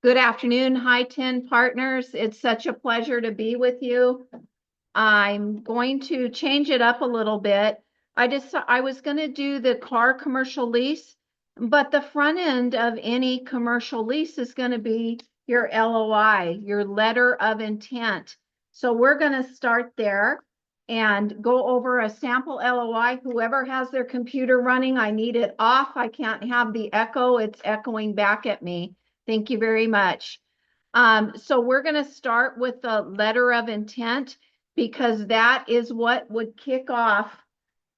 Good afternoon, High 10 partners. It's such a pleasure to be with you. I'm going to change it up a little bit. I was going to do the car commercial lease, but the front end of any commercial lease is going to be your LOI, your letter of intent. So we're going to start there and go over a sample LOI. Whoever has their computer running, I need it off. I can't have the echo. It's echoing back at me. Thank you very much. So we're going to start with the letter of intent because that is what would kick off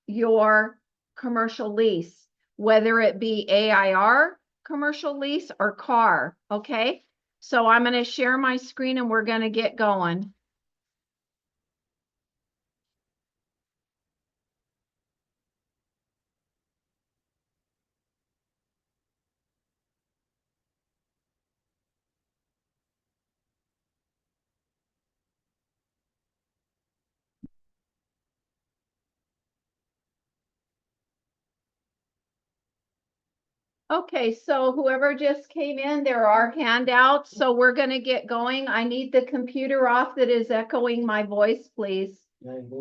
your commercial lease, whether it be AIR commercial lease or car. Okay. So I'm going to share my screen and we're going to get going. Okay, so whoever just came in, there are handouts. So we're going to get going. I need the computer off that is echoing my voice, please.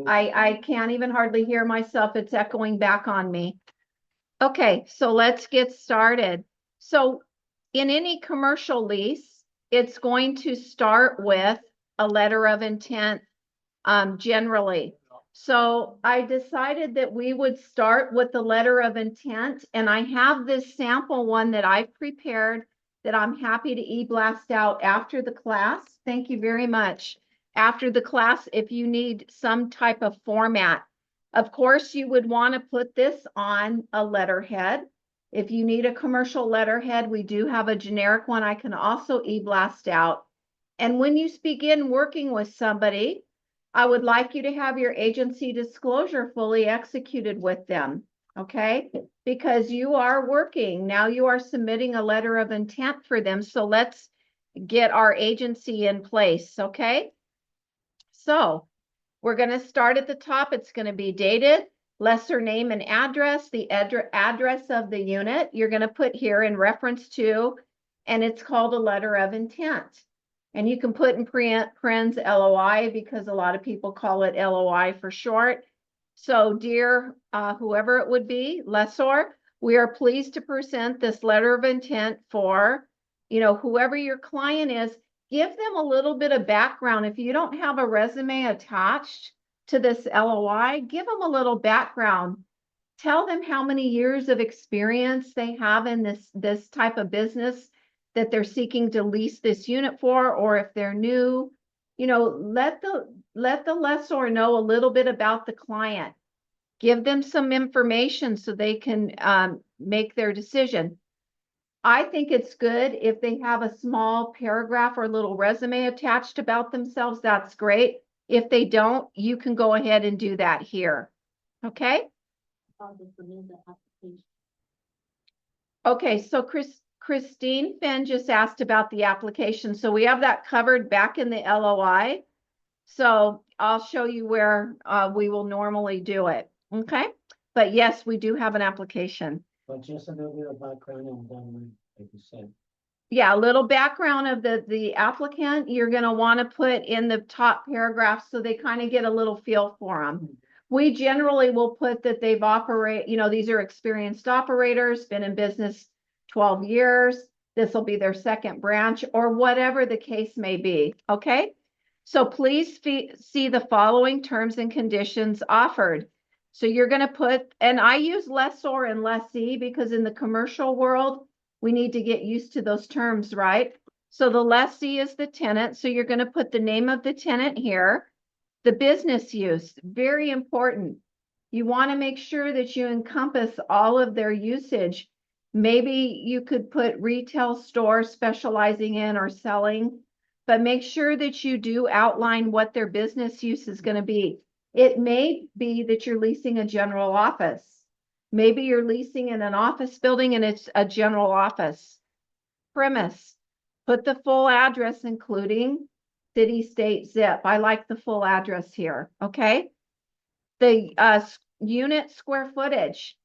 I can't even hardly hear myself. It's echoing back on me. Okay, so let's get started. So in any commercial lease, it's going to start with a letter of intent generally. So I decided that we would start with the letter of intent, and I have this sample one that I've prepared that I'm happy to e-blast out after the class. Thank you very much. After the class, if you need some type of format. Of course, you would want to put this on a letterhead. If you need a commercial letterhead, we do have a generic one I can also e-blast out. And when you begin working with somebody, I would like you to have your agency disclosure fully executed with them, okay? Because you are working. Now you are submitting a letter of intent for them. So let's get our agency in place, okay? So we're going to start at the top. It's going to be dated, lesser name and address, the address of the unit. You're going to put here in reference to, and it's called a letter of intent. And you can put in parens LOI because a lot of people call it LOI for short. So dear whoever it would be, lessor, we are pleased to present this letter of intent for, whoever your client is. Give them a little bit of background. If you don't have a resume attached to this LOI, give them a little background. Tell them how many years of experience they have in this type of business that they're seeking to lease this unit for, or if they're new, let the lessor know a little bit about the client. Give them some information so they can make their decision. I think it's good if they have a small paragraph or a little resume attached about themselves. That's great. If they don't, you can go ahead and do that here. Okay? Okay, so Christine Finn just asked about the application. So we have that covered back in the LOI. So I'll show you where we will normally do it. Okay? But yes, we do have an application. But just a little bit of background and then, like you said. Yeah, a little background of the applicant. You're going to want to put in the top paragraph so they kind of get a little feel for them. We generally will put that they've these are experienced operators, been in business 12 years. This will be their second branch or whatever the case may be. Okay. So please see the following terms and conditions offered. So you're going to put, and I use lessor and lessee because in the commercial world, we need to get used to those terms, right? So the lessee is the tenant. So you're going to put the name of the tenant here. The business use, very important. You want to make sure that you encompass all of their usage. Maybe you could put retail store specializing in or selling, but make sure that you do outline what their business use is going to be. It may be that you're leasing a general office. Maybe you're leasing in an office building and it's a general office. Premise, put the full address, including city, state, zip. I like the full address here, okay? The unit square footage.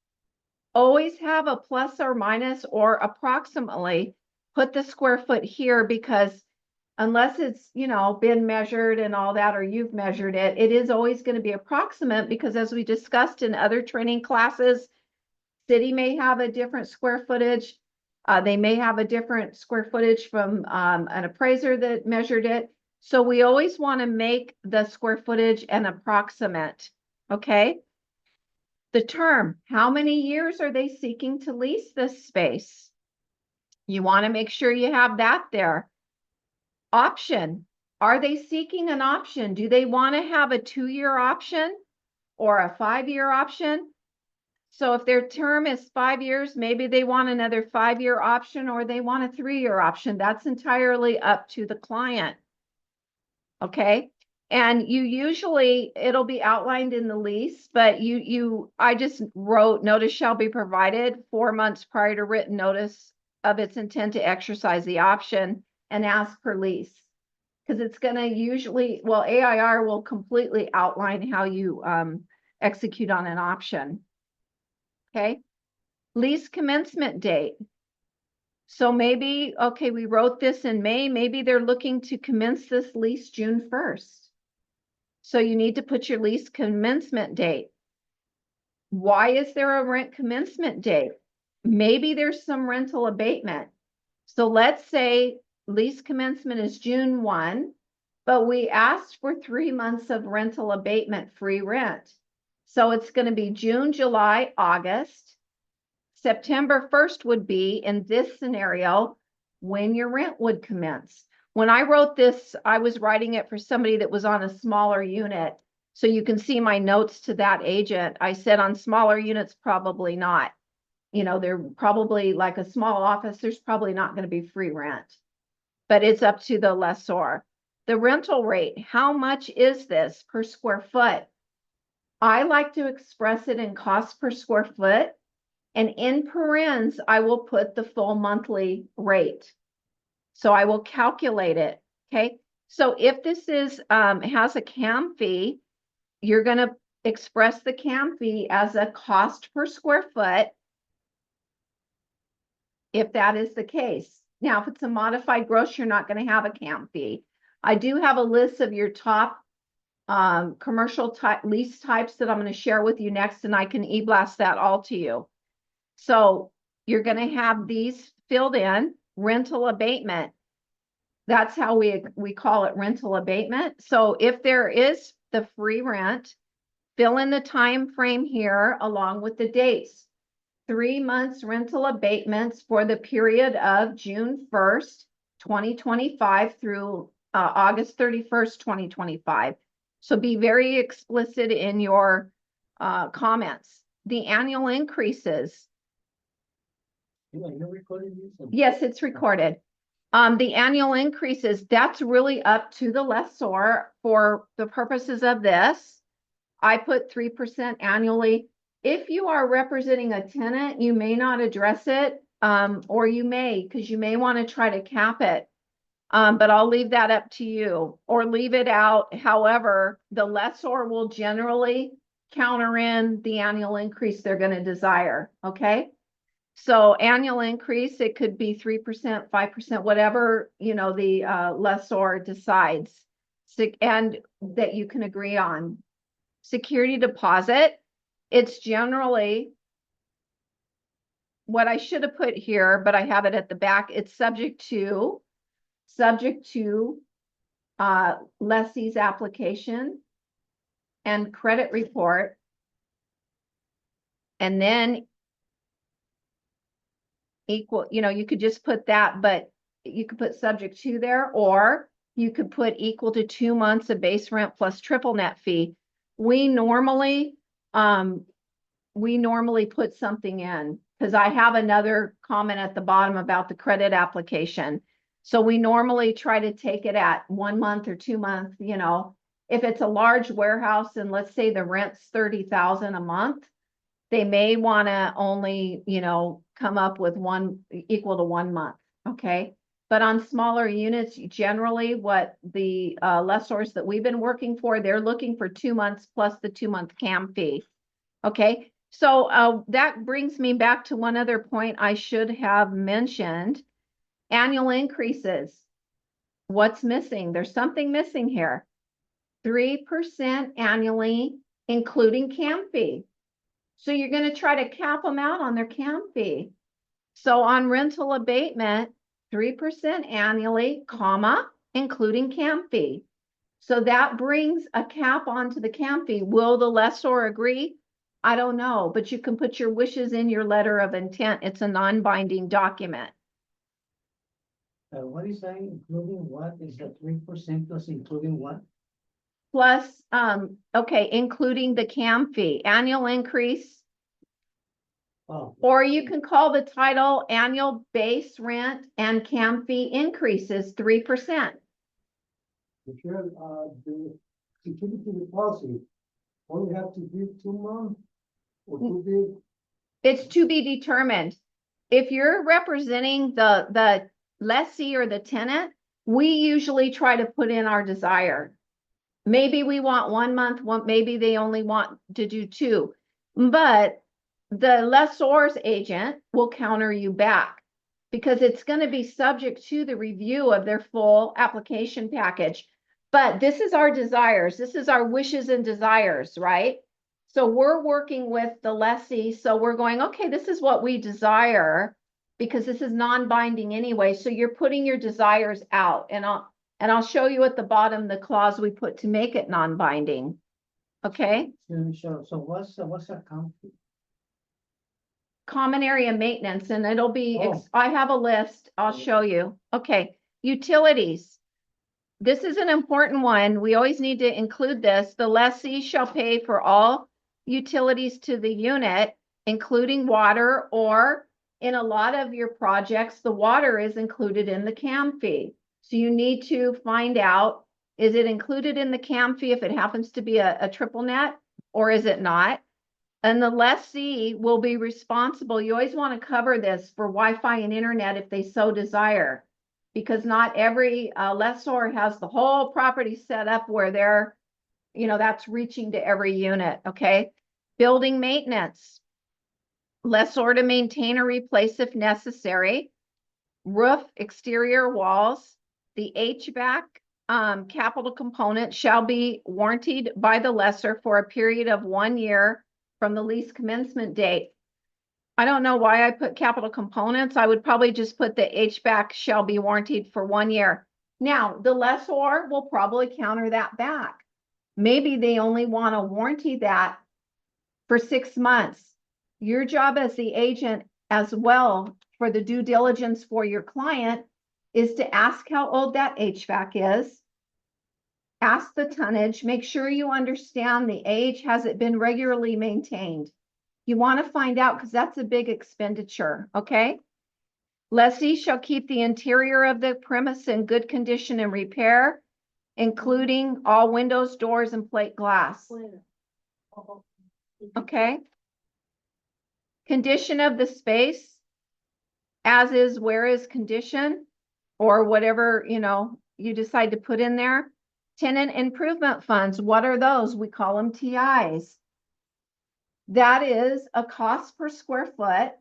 Always have a plus or minus or approximately. put the square foot here because unless it's, you know, been measured and all that, or you've measured it, it is always going to be approximate because as we discussed in other training classes, city may have a different square footage. They may have a different square footage from an appraiser that measured it. So we always want to make the square footage an approximate, okay? The term, how many years are they seeking to lease this space? You want to make sure you have that there. Option, are they seeking an option? Do they want to have a 2-year option or a 5-year option? So if their term is 5 years, maybe they want another 5-year option or they want a 3-year option. That's entirely up to the client. Okay. And you usually, it'll be outlined in the lease, but I just wrote notice shall be provided 4 months prior to written notice of its intent to exercise the option and ask for lease. Because it's going to usually, well, AIR will completely outline how you execute on an option. Okay. Lease commencement date. So maybe, okay, we wrote this in May. Maybe they're looking to commence this lease June 1st. So you need to put your lease commencement date. Why is there a rent commencement date? Maybe there's some rental abatement. So let's say lease commencement is June 1, but we asked for 3 months of rental abatement free rent. So it's going to be June, July, August. September 1st would be, in this scenario, when your rent would commence. When I wrote this, I was writing it for somebody that was on a smaller unit. So you can see my notes to that agent. I said on smaller units, probably not. You know, they're probably like a small office. There's probably not going to be free rent, but it's up to the lessor. The rental rate, how much is this per square foot? I like to express it in cost per square foot. And in parens, I will put the full monthly rate. So I will calculate it, okay? So if this is has a CAM fee, you're going to express the CAM fee as a cost per square foot, if that is the case. Now, if it's a modified gross, you're not going to have a CAM fee. I do have a list of your top commercial type lease types that I'm going to share with you next, and I can e-blast that all to you. So you're going to have these filled in. Rental abatement. That's how we call it, rental abatement. So if there is the free rent, fill in the time frame here along with the dates. 3 months rental abatements for the period of June 1st, 2025 through August 31st, 2025. So be very explicit in your comments. The annual increases. You're recording this? Yes, it's recorded. The annual increases, that's really up to the lessor for the purposes of this. I put 3% annually. If you are representing a tenant, you may not address it, or you may, because you may want to try to cap it. But I'll leave that up to you, or leave it out. However, the lessor will generally counter in the annual increase they're going to desire, okay? So annual increase, it could be 3%, 5%, whatever, you know, the lessor decides, and that you can agree on. Security deposit, it's generally what I should have put here, but I have it at the back. It's subject to lessee's application and credit report. And then equal, you know, you could just put that, but you could put subject to there, or you could put equal to 2 months of base rent plus triple net fee. We normally put something in, because I have another comment at the bottom about the credit application. So we normally try to take it at 1 month or 2 months, you know. If it's a large warehouse and let's say the rent's $30,000 a month, they may want to only, you know, come up with equal to 1 month, okay? But on smaller units, generally what the lessors that we've been working for, they're looking for 2 months plus the 2-month CAM fee, okay? So that brings me back to one other point I should have mentioned. Annual increases. What's missing? There's something missing here. 3% annually, including camp fee. So you're going to try to cap them out on their camp fee. So on rental abatement, 3% annually, comma, including camp fee. So that brings a cap onto the camp fee. Will the lessor agree? I don't know, but you can put your wishes in your letter of intent. It's a non-binding document. What is that, including what? Is that 3% plus including what? Plus, okay, including the camp fee, annual increase. Oh, Or you can call the title annual base rent and camp fee increases 3%. if you're, the security deposit, all you have to give 2 months or 2 days. It's to be determined. If you're representing the lessee or the tenant, we usually try to put in our desire. Maybe we want 1 month, maybe they only want to do 2, but the lessor's agent will counter you back because it's going to be subject to the review of their full application package. But this is our desires. This is our wishes and desires, right? So we're working with the lessee. So we're going, okay, this is what we desire because this is non-binding anyway. So you're putting your desires out, and I'll show you at the bottom the clause we put to make it non-binding. Okay. So what's a camp fee? Common area maintenance, and it'll be, Oh. I have a list. I'll show you. Okay. Utilities. This is an important one. We always need to include this. The lessee shall pay for all utilities to the unit, including water, or in a lot of your projects, the water is included in the camp fee. So you need to find out, is it included in the camp fee if it happens to be a triple net, or is it not? And the lessee will be responsible. You always want to cover this for Wi-Fi and internet if they so desire, because not every lessor has the whole property set up where they're, that's reaching to every unit, okay? Building maintenance. Lessor to maintain or replace if necessary. Roof, exterior walls. The HVAC capital component shall be warranted by the lessor for a period of 1 year from the lease commencement date. I don't know why I put capital components. I would probably just put the HVAC shall be warranted for 1 year. Now, the lessor will probably counter that back. Maybe they only want to warranty that for 6 months. Your job as the agent as well for the due diligence for your client is to ask how old that HVAC is. Ask the tonnage, make sure you understand the age. Has it been regularly maintained? You want to find out because that's a big expenditure, okay? Lessee shall keep the interior of the premise in good condition and repair, including all windows, doors, and plate glass. Okay? Condition of the space, as is, where is condition, or whatever, you decide to put in there. Tenant improvement funds, what are those? We call them TIs. That is a cost per square foot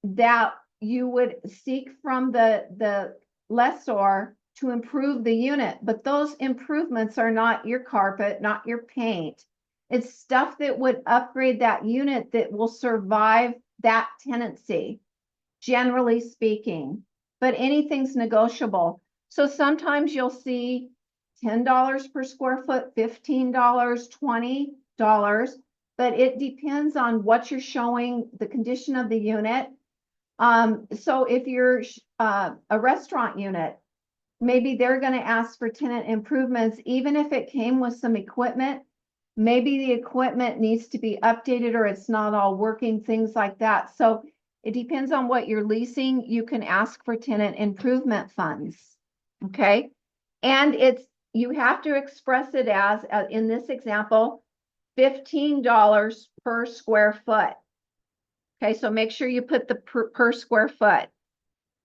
that you would seek from the lessor to improve the unit. But those improvements are not your carpet, not your paint. It's stuff that would upgrade that unit that will survive that tenancy, generally speaking. But anything's negotiable. So sometimes you'll see $10 per square foot, $15, $20, but it depends on what you're showing, the condition of the unit. So if you're a restaurant unit, maybe they're going to ask for tenant improvements, even if it came with some equipment. Maybe the equipment needs to be updated or it's not all working, things like that. So it depends on what you're leasing. You can ask for tenant improvement funds. Okay. And you have to express it as in this example, $15 per square foot. Okay. So make sure you put the per square foot.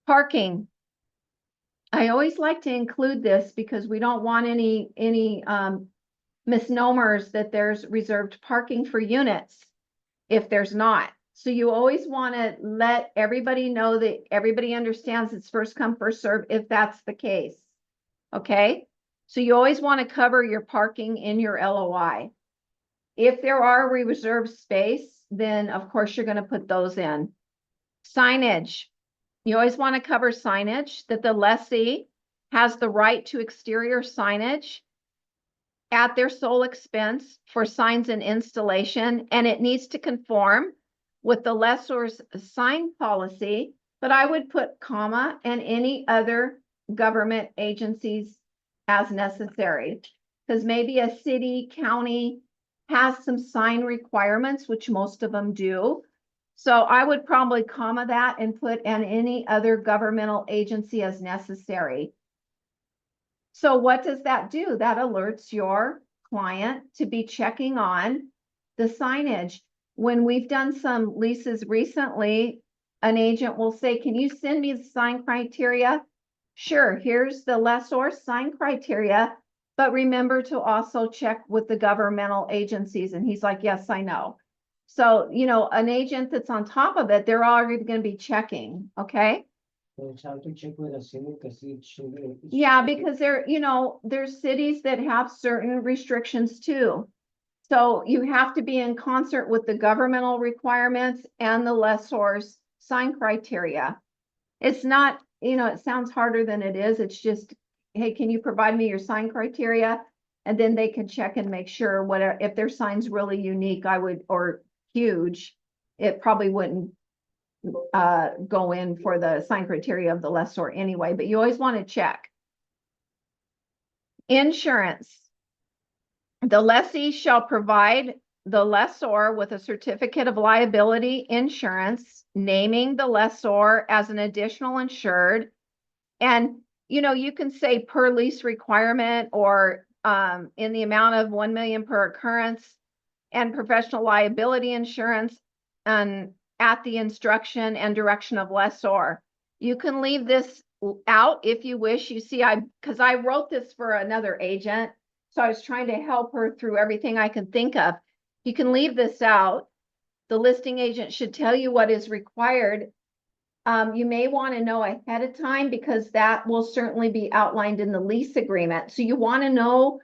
Parking. I always like to include this because we don't want any misnomers that there's reserved parking for units if there's not. So you always want to let everybody know that everybody understands it's first come, first serve if that's the case. Okay? So you always want to cover your parking in your LOI. If there are reserved space, then of course you're going to put those in. Signage. You always want to cover signage that the lessee has the right to exterior signage at their sole expense for signs and installation, and it needs to conform with the lessor's sign policy, but I would put comma and any other government agencies as necessary, because maybe a city, county has some sign requirements, which most of them do. So I would probably comma that and put and any other governmental agency as necessary. So what does that do? That alerts your client to be checking on the signage. When we've done some leases recently, an agent will say, can you send me the sign criteria? Sure, here's the lessor sign criteria, but remember to also check with the governmental agencies. And he's like, yes, I know. So, you know, an agent that's on top of it, they're already going to be checking, okay? Have to check with the city because it should be. Yeah, because there, you know, there's cities that have certain restrictions too. So you have to be in concert with the governmental requirements and the lessor's sign criteria. It's not, you know, it sounds harder than it is. It's just, hey, can you provide me your sign criteria? And then they can check and make sure whatever, if their sign's really unique, I would, or huge, it probably wouldn't go in for the sign criteria of the lessor anyway, but you always want to check. Insurance. The lessee shall provide the lessor with a certificate of liability insurance, naming the lessor as an additional insured. And, you know, you can say per lease requirement or in the amount of 1 million per occurrence, and professional liability insurance and at the instruction and direction of lessor. You can leave this out if you wish. You see, because I wrote this for another agent, so I was trying to help her through everything I can think of. You can leave this out. The listing agent should tell you what is required. You may want to know ahead of time because that will certainly be outlined in the lease agreement. So you want to know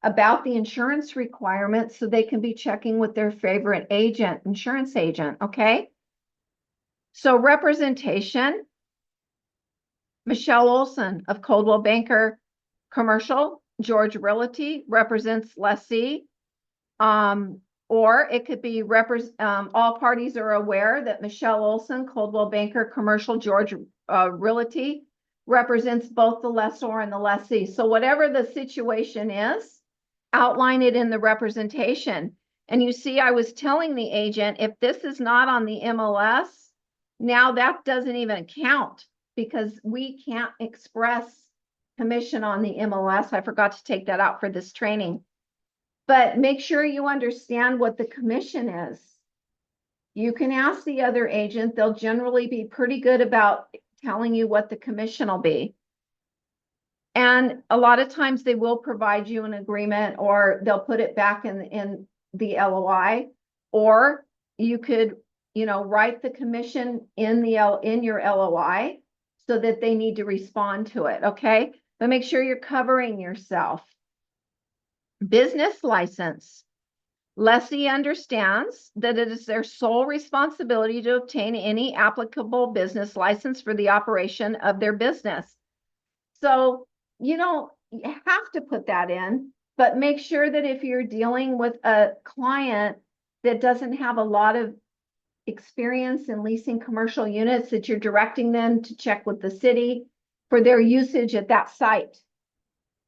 about the insurance requirements so they can be checking with their favorite agent, insurance agent, okay? So representation, Michelle Olson of Coldwell Banker Commercial, George Realty represents lessee. Or it could be all parties are aware that Michelle Olson, Coldwell Banker Commercial, George Realty represents both the lessor and the lessee. So whatever the situation is, outline it in the representation. And you see, I was telling the agent, if this is not on the MLS, now that doesn't even count because we can't express commission on the MLS. I forgot to take that out for this training. But make sure you understand what the commission is. You can ask the other agent. They'll generally be pretty good about telling you what the commission will be. And a lot of times they will provide you an agreement or they'll put it back in the LOI, or you could, you know, write the commission in your LOI so that they need to respond to it, okay? But make sure you're covering yourself. Business license. Lessee understands that it is their sole responsibility to obtain any applicable business license for the operation of their business. So, you know, you have to put that in, but make sure that if you're dealing with a client that doesn't have a lot of experience in leasing commercial units, that you're directing them to check with the city for their usage at that site.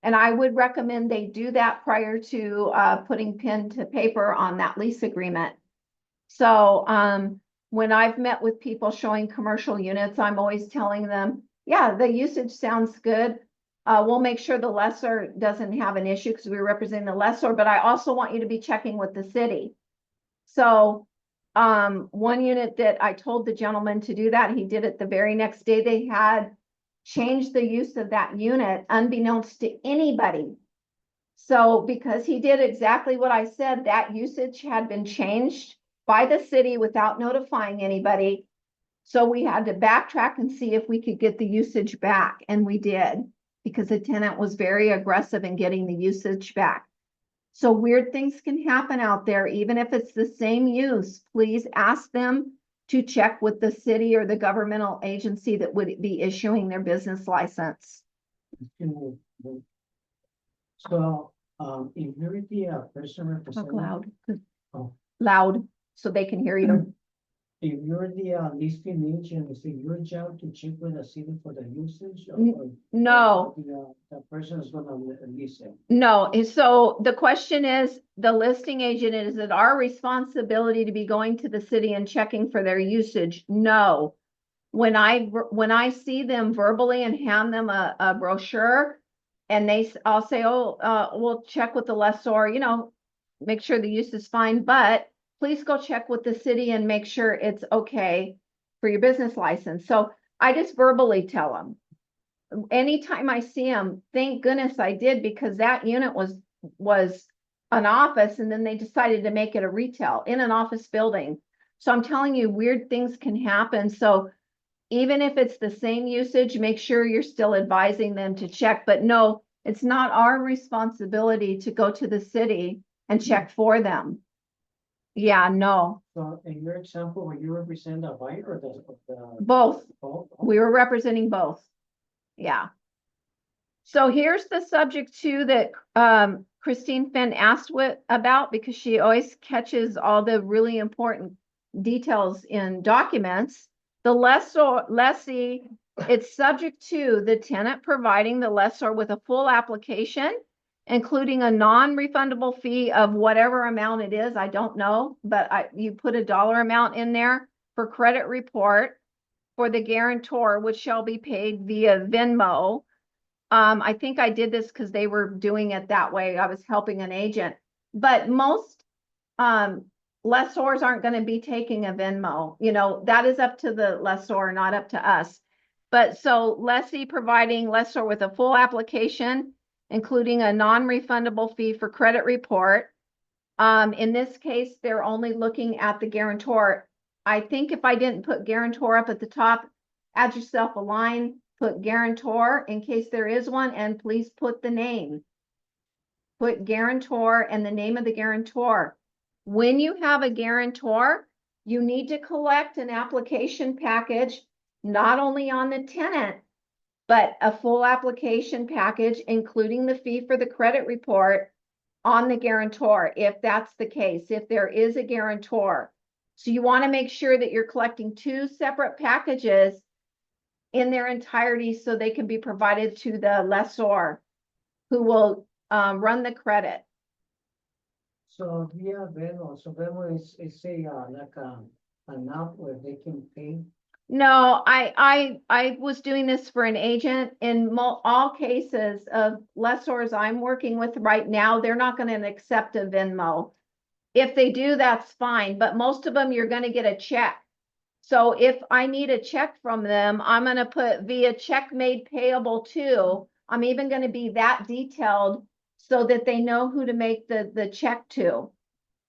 And I would recommend they do that prior to putting pen to paper on that lease agreement. So when I've met with people showing commercial units, I'm always telling them, yeah, the usage sounds good. We'll make sure the lessor doesn't have an issue because we represent the lessor, but I also want you to be checking with the city. So one unit that I told the gentleman to do that, he did it the very next day. They had changed the use of that unit unbeknownst to anybody. So because he did exactly what I said, that usage had been changed by the city without notifying anybody. So we had to backtrack and see if we could get the usage back, and we did, because the tenant was very aggressive in getting the usage back. So weird things can happen out there, even if it's the same use. Please ask them to check with the city or the governmental agency that would be issuing their business license. So, if you're the person Talk representing, loud, Oh. loud, so they can hear you. if you're the listing agent, is it your job to check with the city for the usage? No, The person is gonna listen. no. And so the question is, the listing agent, is it our responsibility to be going to the city and checking for their usage? No. When I see them verbally and hand them a brochure, and I'll say, oh, we'll check with the lessor, you know, make sure the use is fine, but please go check with the city and make sure it's okay for your business license. So I just verbally tell them. Anytime I see them, thank goodness I did, because that unit was an office, and then they decided to make it a retail in an office building. So I'm telling you, weird things can happen. So even if it's the same usage, make sure you're still advising them to check. But no, it's not our responsibility to go to the city and check for them. Yeah, no, So in your example, were you represent a buyer or both. both? We were representing both. Yeah. So here's the subject too that Christine Fenn asked about, because she always catches all the really important details in documents. The lessee, it's subject to the tenant providing the lessor with a full application, including a non-refundable fee of whatever amount it is. I don't know, but you put a dollar amount in there for credit report for the guarantor, which shall be paid via Venmo. I think I did this because they were doing it that way. I was helping an agent, but most lessors aren't going to be taking a Venmo. You know, that is up to the lessor, not up to us. But so lessee providing lessor with a full application, including a non-refundable fee for credit report. In this case, they're only looking at the guarantor. I think if I didn't put guarantor up at the top, add yourself a line, put guarantor in case there is one, and please put the name. Put guarantor and the name of the guarantor. When you have a guarantor, you need to collect an application package, not only on the tenant, but a full application package, including the fee for the credit report on the guarantor, if that's the case, if there is a guarantor. So you want to make sure that you're collecting two separate packages in their entirety so they can be provided to the lessor, who will run the credit. So via Venmo, so Venmo is a like an app where they can pay. No, I was doing this for an agent. In all cases of lessors I'm working with right now, they're not going to accept a Venmo. If they do, that's fine, but most of them, you're going to get a check. So if I need a check from them, I'm going to put via check made payable to. I'm even going to be that detailed so that they know who to make the check to.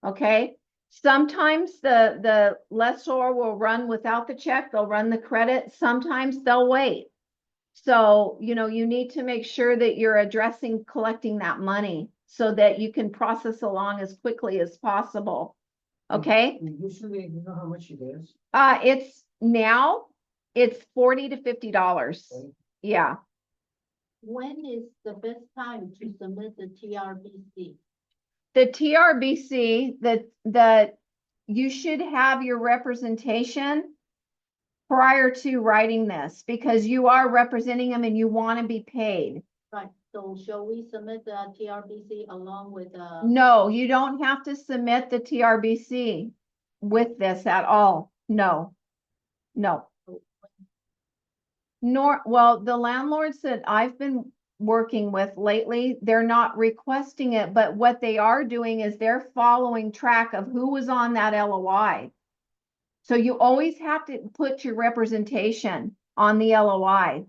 Okay. Sometimes the lessor will run without the check. They'll run the credit. Sometimes they'll wait. So, you know, you need to make sure that you're addressing collecting that money so that you can process along as quickly as possible. Okay. Usually, you know how much it is? It's $40 to $50. Okay. Yeah. When is the best time to submit the TRBC? The TRBC, that you should have your representation prior to writing this, because you are representing them and you want to be paid. Right, so shall we submit the TRBC along with No, you don't have to submit the TRBC with this at all. No. Well, the landlords that I've been working with lately, they're not requesting it, but what they are doing is they're following track of who was on that LOI. So you always have to put your representation on the LOI,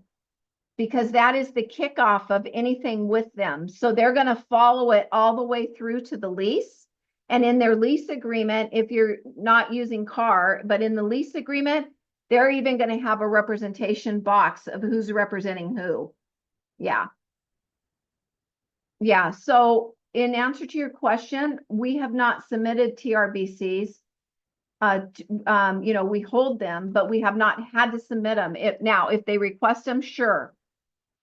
because that is the kickoff of anything with them. So they're going to follow it all the way through to the lease. And in their lease agreement, if you're not using car, but in the lease agreement, they're even going to have a representation box of who's representing who. Yeah. Yeah. So in answer to your question, we have not submitted TRBCs. We hold them, but we have not had to submit them. If they request them, sure.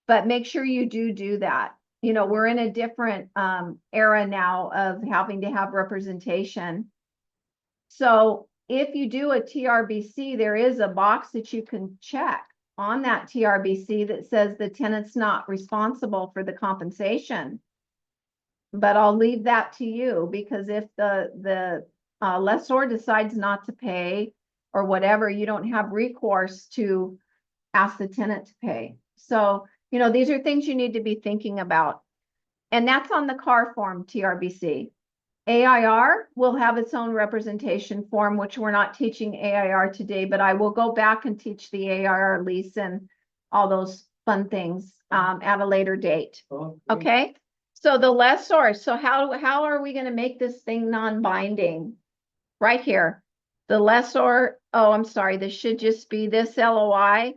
But make sure you do that. We're in a different era now of having to have representation. So if you do a TRBC, there is a box that you can check on that TRBC that says the tenant's not responsible for the compensation. But I'll leave that to you, because if the lessor decides not to pay or whatever, you don't have recourse to ask the tenant to pay. So, these are things you need to be thinking about. And that's on the car form TRBC. AIR will have its own representation form, which we're not teaching AIR today, but I will go back and teach the AIR lease and all those fun things at a later date. Okay? So the lessor, so how are we going to make this thing non-binding? Right here. The lessor, I'm sorry, this should just be this LOI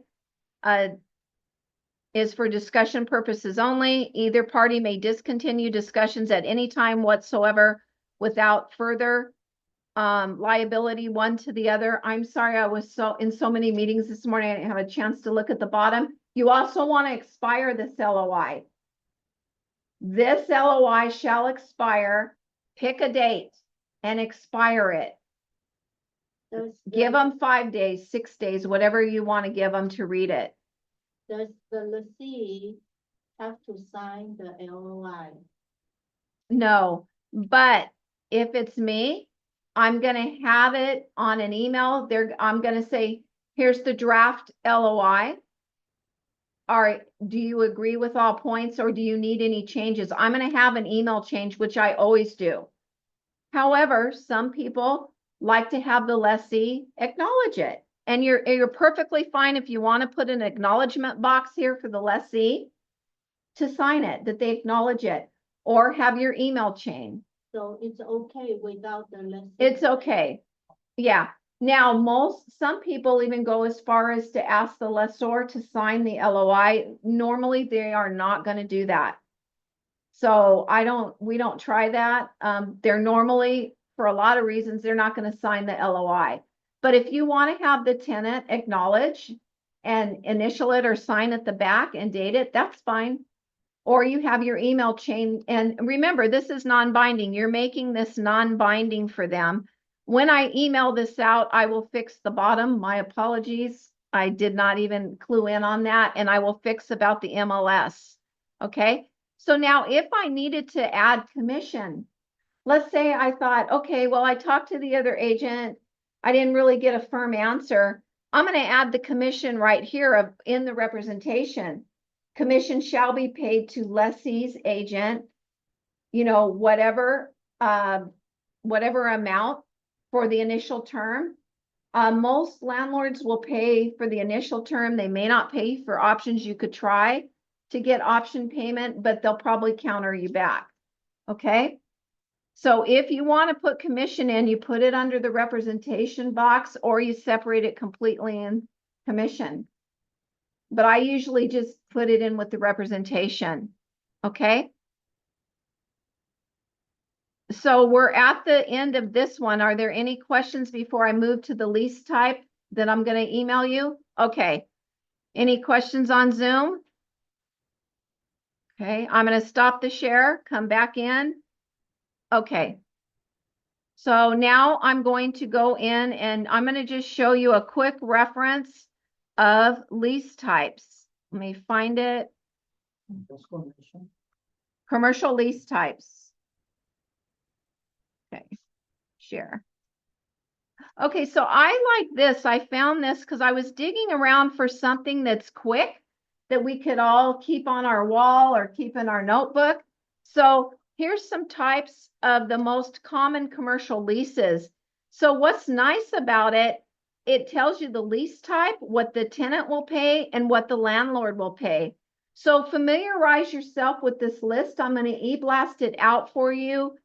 is for discussion purposes only. Either party may discontinue discussions at any time whatsoever without further liability one to the other. I'm sorry, I was in so many meetings this morning, I didn't have a chance to look at the bottom. You also want to expire this LOI. This LOI shall expire. Pick a date and expire it. Give them 5 days, 6 days, whatever you want to give them to read it. Does the lessee have to sign the LOI? No, but if it's me, I'm going to have it on an email. I'm going to say, here's the draft LOI. All right, do you agree with all points, or do you need any changes? I'm going to have an email change, which I always do. However, some people like to have the lessee acknowledge it. And you're perfectly fine if you want to put an acknowledgement box here for the lessee to sign it, that they acknowledge it, or have your email chain. So it's okay without the lessee? It's okay. Yeah. Now, some people even go as far as to ask the lessor to sign the LOI. Normally, they are not going to do that. So we don't try that. They're normally, for a lot of reasons, they're not going to sign the LOI. But if you want to have the tenant acknowledge and initial it or sign at the back and date it, that's fine. Or you have your email chain. And remember, this is non-binding. You're making this non-binding for them. When I email this out, I will fix the bottom. My apologies. I did not even clue in on that. And I will fix about the MLS. Okay. So now if I needed to add commission, let's say I thought, okay, well, I talked to the other agent. I didn't really get a firm answer. I'm going to add the commission right here in the representation. Commission shall be paid to lessee's agent, whatever amount for the initial term. Most landlords will pay for the initial term. They may not pay for options. You could try to get option payment, but they'll probably counter you back. Okay. So if you want to put commission in, you put it under the representation box, or you separate it completely in commission. But I usually just put it in with the representation. Okay. So we're at the end of this one. Are there any questions before I move to the lease type that I'm going to email you? Okay. Any questions on Zoom? Okay. I'm going to stop the share, come back in. Okay. So now I'm going to go in and I'm going to just show you a quick reference of lease types. Let me find it. Commercial lease types. Okay. Share. Okay. So I like this. I found this because I was digging around for something that's quick that we could all keep on our wall or keep in our notebook. So here's some types of the most common commercial leases. So what's nice about it, it tells you the lease type, what the tenant will pay, and what the landlord will pay. So familiarize yourself with this list. I'm going to e-blast it out for you.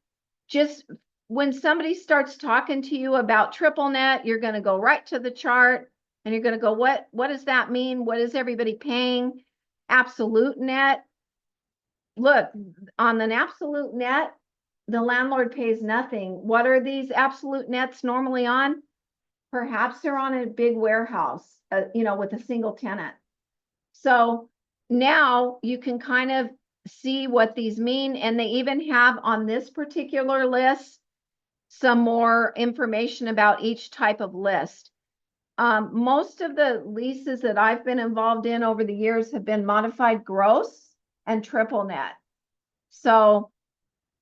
Just when somebody starts talking to you about triple net, you're going to go right to the chart and you're going to go, what does that mean? What is everybody paying? Absolute net. Look, on an absolute net, the landlord pays nothing. What are these absolute nets normally on? Perhaps they're on a big warehouse, with a single tenant. So now you can kind of see what these mean. And they even have on this particular list some more information about each type of list. Most of the leases that I've been involved in over the years have been modified gross and triple net. So,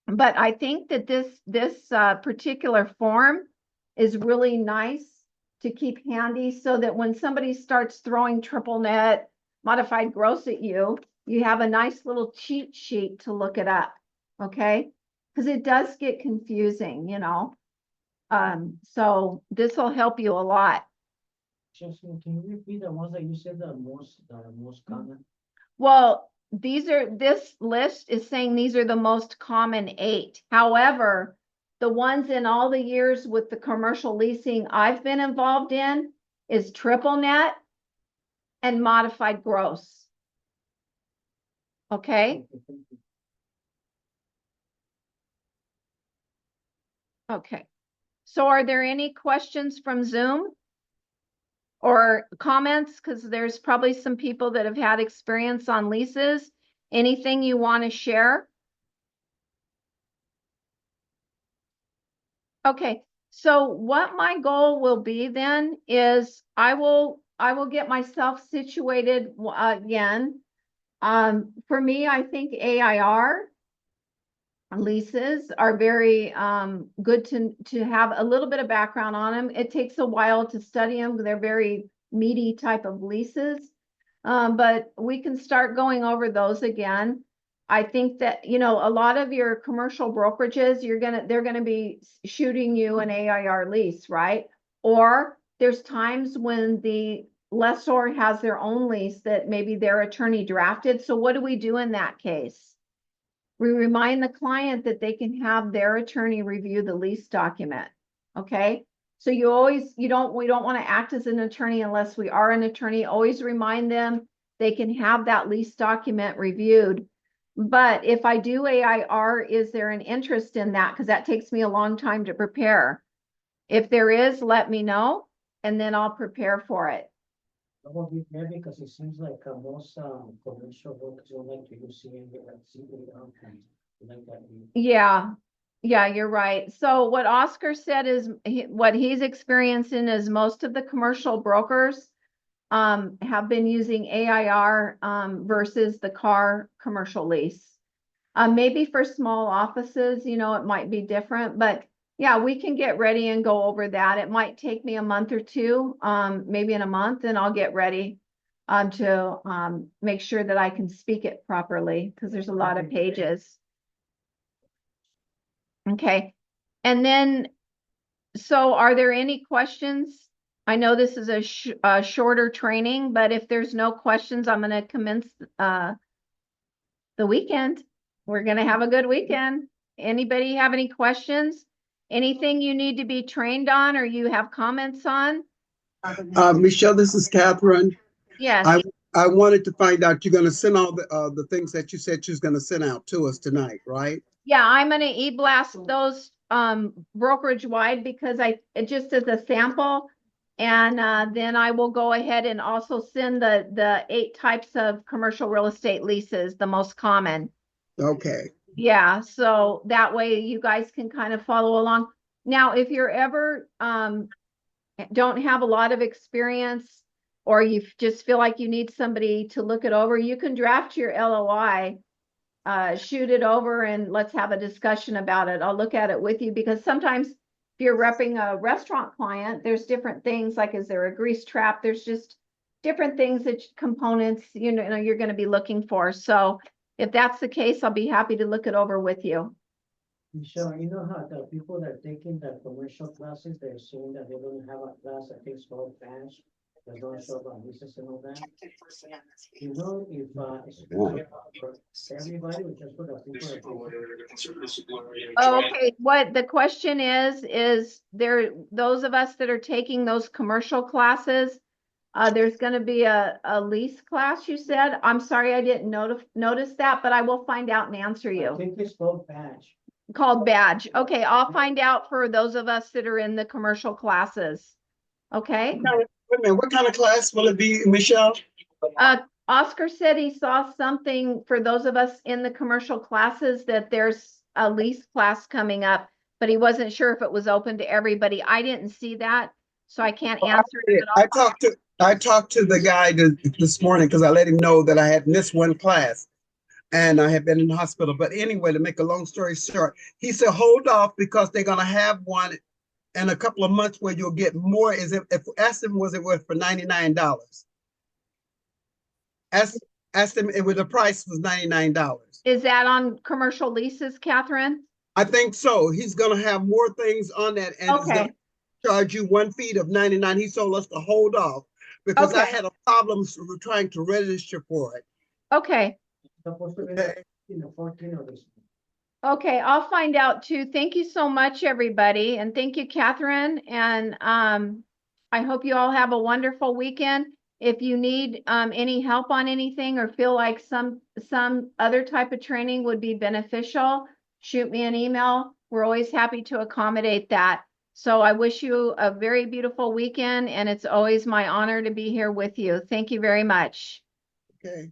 but I think that this particular form is really nice to keep handy so that when somebody starts throwing triple net, modified gross at you, you have a nice little cheat sheet to look it up, okay? Because it does get confusing, So this will help you a lot. Justin, can you repeat the ones that you said the most common? Well, this list is saying these are the most common 8. However, the ones in all the years with the commercial leasing I've been involved in is triple net and modified gross. Okay. Okay. So are there any questions from Zoom or comments? Because there's probably some people that have had experience on leases. Anything you want to share? Okay. So what my goal will be then is I will get myself situated again. For me, I think AIR leases are very good to have a little bit of background on them. It takes a while to study them. They're very meaty type of leases, but we can start going over those again. I think that, a lot of your commercial brokerages, they're gonna be shooting you an AIR lease, right? Or there's times when the lessor has their own lease that maybe their attorney drafted. So what do we do in that case? We remind the client that they can have their attorney review the lease document. Okay. So we don't want to act as an attorney unless we are an attorney. Always remind them they can have that lease document reviewed. But if I do AIR, is there an interest in that? Because that takes me a long time to prepare. If there is, let me know, and then I'll prepare for it. That will be fair because it seems like most commercial workers don't like to use like that. Yeah, you're right. So what Oscar said is what he's experiencing is most of the commercial brokers have been using AIR versus the car commercial lease. Maybe for small offices, it might be different, but yeah, we can get ready and go over that. It might take me a month or two, maybe in a month, and I'll get ready to make sure that I can speak it properly because there's a lot of pages. Okay. And then, so are there any questions? I know this is a shorter training, but if there's no questions, I'm going to commence the weekend. We're going to have a good weekend. Anybody have any questions? Anything you need to be trained on or you have comments on? Michelle, this is Catherine. Yes. I wanted to find out, you're going to send all the things that you said you was going to send out to us tonight, right? Yeah, I'm going to e-blast those brokerage wide because it just as a sample. And then I will go ahead and also send the 8 types of commercial real estate leases, the most common. Okay. Yeah, so that way you guys can kind of follow along. Now, if you're ever don't have a lot of experience or you just feel like you need somebody to look it over, you can draft your LOI, shoot it over, and let's have a discussion about it. I'll look at it with you because sometimes if you're repping a restaurant client, there's different things like, is there a grease trap? There's just different things that components, you're going to be looking for. So if that's the case, I'll be happy to look it over with you. Michelle, you know how the people that are taking the commercial classes, they're saying that they don't have a class that takes called fast. There's no show about recess and all that. You know, if, it's Yeah. for everybody, or just for the people. Oh, okay, what the question is there, those of us that are taking those commercial classes, there's gonna be a lease class, you said? I'm sorry, I didn't notice that, but I will find out and answer I you. think it's called badge. Called badge. Okay, I'll find out for those of us that are in the commercial classes. Okay? Wait a minute, what kind of class will it be, Michelle? Oscar said he saw something for those of us in the commercial classes that there's a lease class coming up, but he wasn't sure if it was open to everybody. I didn't see that, so I can't answer it. but I talked to the guy this morning because I let him know that I had missed one class and I had been in the hospital. But anyway, to make a long story short, he said, hold off because they're gonna have one in a couple of months where you'll get more. If asked him was it worth for $99? Asked him if the price was $99. Is that on commercial leases, Catherine? I think so. He's gonna have more things on that and he's Okay, gonna charge you one fee of $99. He told us to hold off because I Okay. had a problem trying to register for it. okay, Supposed to be Okay. in the 14 of this. okay. I'll find out too. Thank you so much, everybody. And thank you, Catherine. And I hope you all have a wonderful weekend. If you need any help on anything or feel like some other type of training would be beneficial, shoot me an email. We're always happy to accommodate that. So I wish you a very beautiful weekend, and it's always my honor to be here with you. Thank you very much. Okay.